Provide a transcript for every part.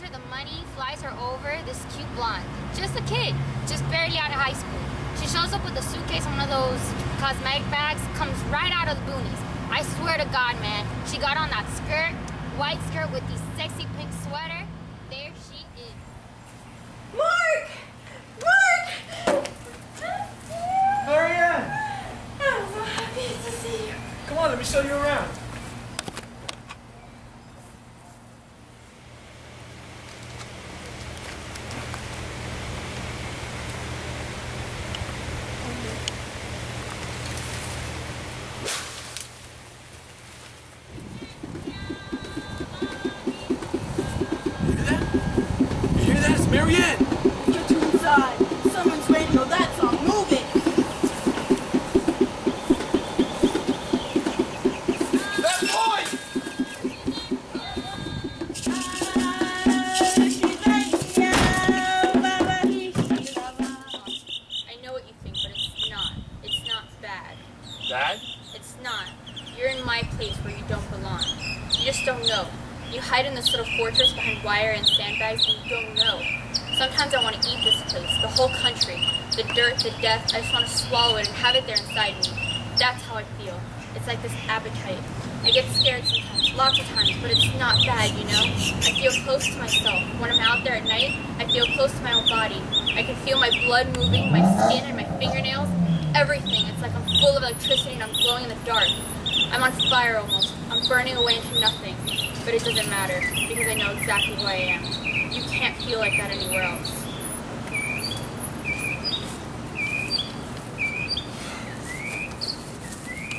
her the money, flies her over, this cute blonde. Just a kid, just barely out of high school. She shows up with a suitcase and one of those cosmetic bags, comes right out of the boonies. I swear to God, man, she got on that skirt, white skirt with the sexy pink sweater. There she is. Mark! Mark! Marianne! I'm so happy to see you. Come on, let me show you around. You hear that? It's Marianne! Get you inside. Someone's radio, that's on. Move it. That boy! I know what you think, but it's not. It's not bad. Dad? It's not. You're in my place where you don't belong. You just don't know. You hide in this little fortress behind wire and sandbags and you don't know. Sometimes I want to eat this place, the whole country. The dirt, the death, I just want to swallow it and have it there inside me. That's how I feel. It's like this appetite. I get scared sometimes, lots of times, but it's not bad, you know? I feel close to myself. When I'm out there at night, I feel close to my own body. I can feel my blood moving, my skin and my fingernails, everything. It's like I'm full of electricity and I'm glowing in the dark. I'm on fire almost. I'm burning away into nothing. But it doesn't matter, because I know exactly who I am. You can't feel like that anywhere else.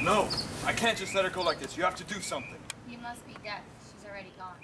No, I can't just let her go like this. You have to do something. You must be deaf. She's already gone.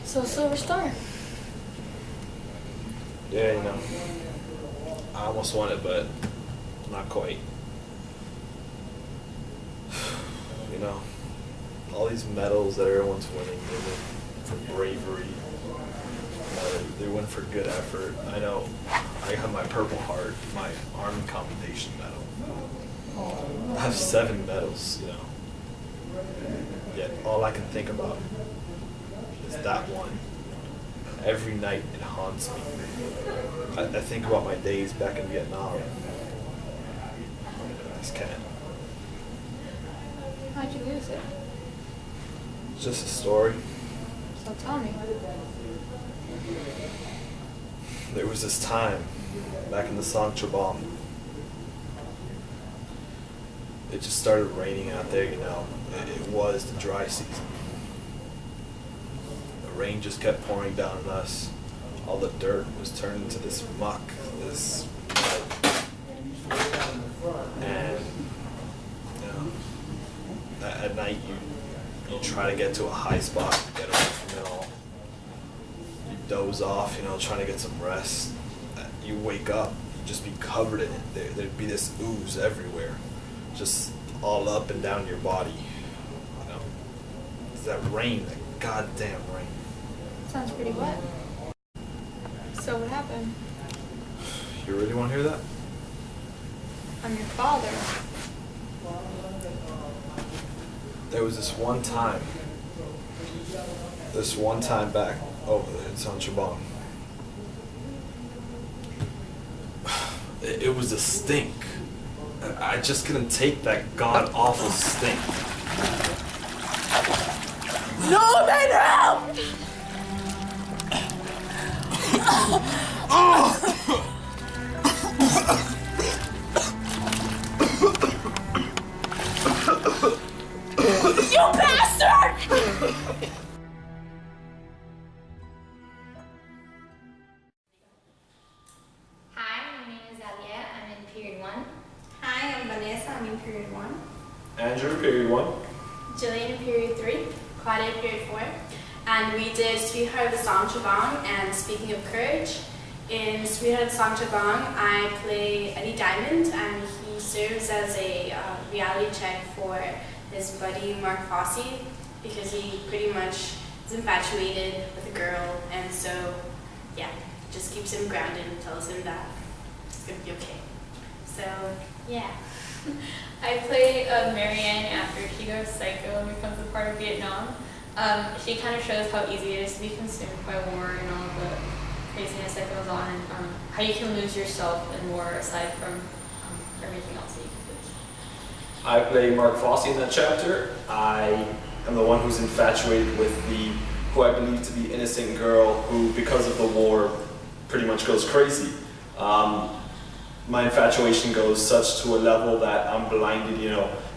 So, Silver Star. Yeah, you know, I almost won it, but not quite. You know, all these medals that everyone's winning, they win for bravery, they win for good effort. I know I have my Purple Heart, my Army Commendation Medal. I have 7 medals, you know. Yet all I can think about is that one. Every night it haunts me. I think about my days back in Vietnam. I just can't. How'd you lose it? It's just a story. So tell me. There was this time back in the Sang Trabom. It just started raining out there, you know. It was the dry season. The rain just kept pouring down on us. All the dirt was turned into this muck, this mud. And at night you try to get to a high spot, get away from it all. You doze off, trying to get some rest. You wake up, you just be covered in it. There'd be this ooze everywhere, just all up and down your body. It's that rain, that goddamn rain. Sounds pretty wet. So what happened? You really want to hear that? I'm your father. There was this one time back over there in San Chabon. It was a stink. I just couldn't take that god awful stink. No, man, help! You bastard! Hi, my name is Alia. I'm in period 1. Hi, I'm Vanessa. I'm in period 1. Andrew, period 1. Jillian in period 3. Claudia period 4. And we did Sweetheart of the Song Chabang and Speaking of Courage. In Sweetheart of the Song Chabang, I play Eddie Diamond, and he serves as a reality check for his buddy Mark Fosse, because he pretty much is infatuated with a girl, and so yeah, just keeps him grounded and tells him that it's gonna be okay. So yeah. I play Marianne after she goes psycho and becomes a part of Vietnam. She kind of shows how easy it is to be consumed by war and all the craziness that goes on, and how you can lose yourself in war aside from everything else that you can lose. I play Mark Fosse in that chapter. I am the one who's infatuated with who I believe to be innocent girl who, because of the war, pretty much goes crazy. My infatuation goes such to a level that I'm blinded,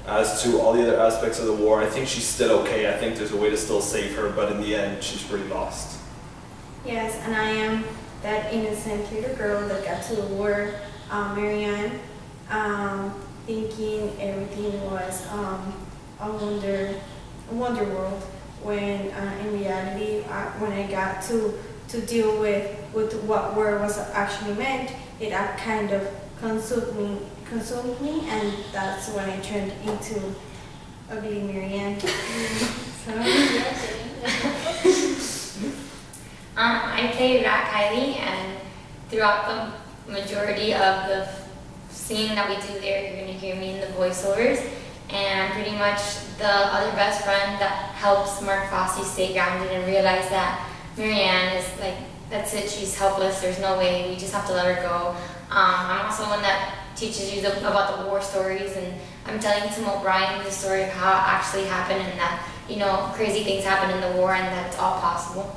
as to all the other aspects of the war. I think she's still okay. I think there's a way to still save her, but in the end, she's pretty lost. Yes, and I am that innocent little girl that got to the war, Marianne, thinking everything was a wonder world, when in reality, when I got to deal with what war was actually meant, it kind of consumed me, and that's when I turned into ugly Marianne. So, I play Rat Kylie, and throughout the majority of the scene that we do there, you're going to hear me in the voiceovers, and I'm pretty much the other best friend that helps Mark Fosse stay grounded and realize that Marianne is like, that's it, she's helpless, there's no way, we just have to let her go. I'm also one that teaches you about the war stories, and I'm telling Tim O'Brien the story of how it actually happened, and that, crazy things happen in the war, and that it's all possible.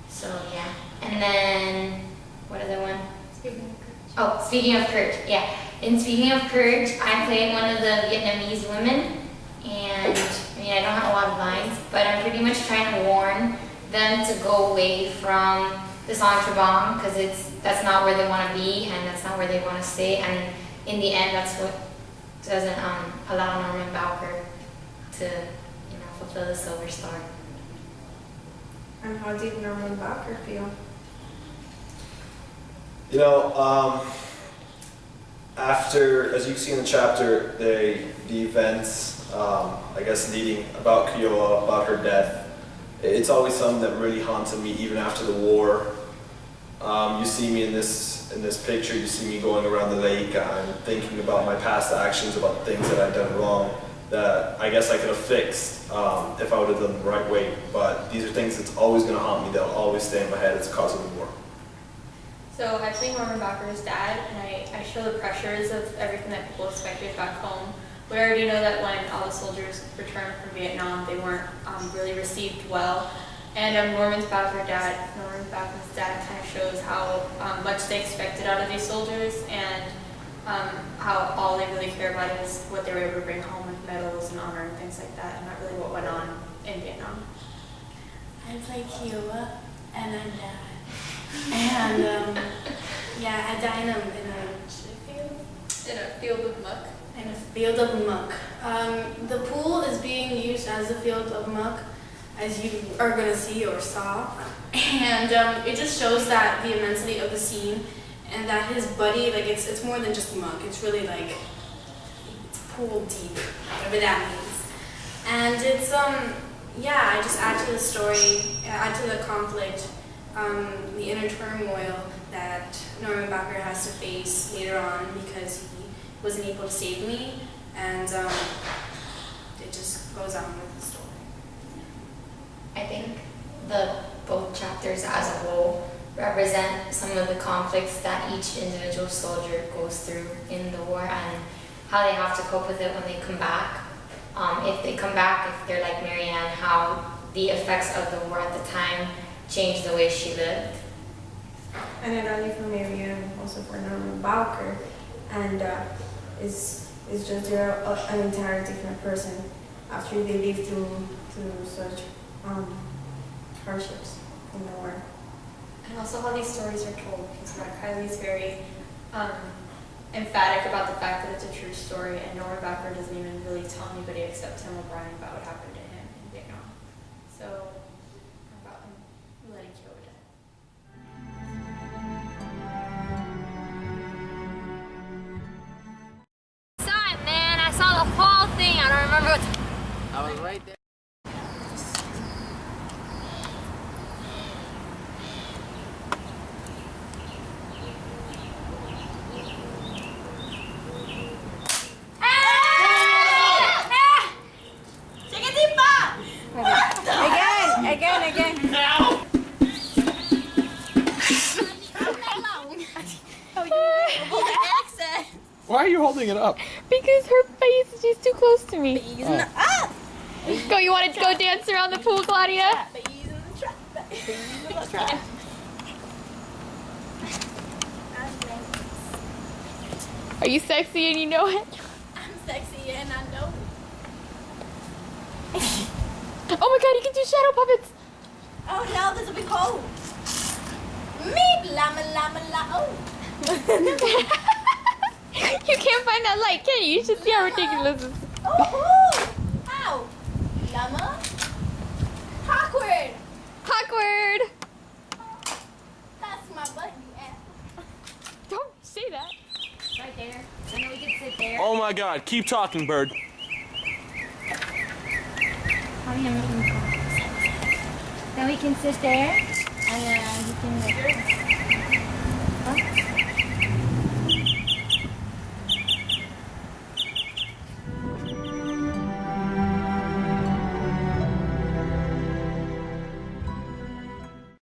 So yeah. And then, what other one? Speaking of courage, yeah. In Speaking of Courage, I played one of the Vietnamese women, and I don't have a lot of lines, but I'm pretty much trying to warn them to go away from the San Chabang, because that's not where they want to be, and that's not where they want to stay, and in the end, that's what doesn't allow Norman Bowker to, fulfill the Silver Star. and how did Norman Bowker feel? After, as you see in the chapter, the events, leading about Kiowa, about her death, it's always something that really haunted me even after the war. You see me in this picture, you see me going around the lake, I'm thinking about my past actions, about things that I'd done wrong, that I guess I could have fixed if I would have done the right way. But these are things that's always going to haunt me, they'll always stay in my head, it's a cause of the war. So I play Norman Bowker's dad, and I show the pressures of everything that people expected back home. We already know that when all the soldiers returned from Vietnam, they weren't really received well. And Norman Bowker's dad kind of shows how much they expected out of these soldiers, and how all they really care about is what they were able to bring home with medals and honor and things like that, and not really what went on in Vietnam. I play Kiowa, and I die. And yeah, I die in In a field of muck. in a field of muck. The pool is being used as a field of muck, as you are gonna see or saw, and it just shows that the immensity of the scene, and that his buddy, like it's more than just muck. It's really like it's pool deep, whatever that means. And it's yeah, I just add to the story, add to the conflict, the inner turmoil that Norman Bakker has to face later on because he wasn't able to save me, and it just goes on with the story. I think both chapters as a whole represent some of the conflicts that each individual soldier goes through in the war and how they have to cope with it when they come back. If they come back, if they're like Marianne, how the effects of the war at the time changed the way she lived. And not only for Marianne, also for Norman Bowker, and is just they're an entire different person after they live through such hardships in the war. And also how these stories are told, because Kylie's very emphatic about the fact that it's a true story, and Norman Bakker doesn't even really tell anybody except Tim O'Brien about what happened to him in Vietnam. So, about him letting Kyoto die. Saw it, man. I saw the whole thing. I don't remember what. I was right there. Again. Why are you holding it up? Because her face, she's too close to me. Go, you want to go dance around the pool, Claudia? Are you sexy and you know it? I'm sexy and I know. Oh my god, you can do shadow puppets! Oh no, this will be cold. Me, llama, llama, llama. Oh. You can't find that light, can you? You should see how ridiculous this is. Oh, ow. Llama. Awkward. Awkward! That's my buddy. Don't say that. Right there. I know we can sit there. Oh my god, keep talking, bird. Then we can sit there, and then we can.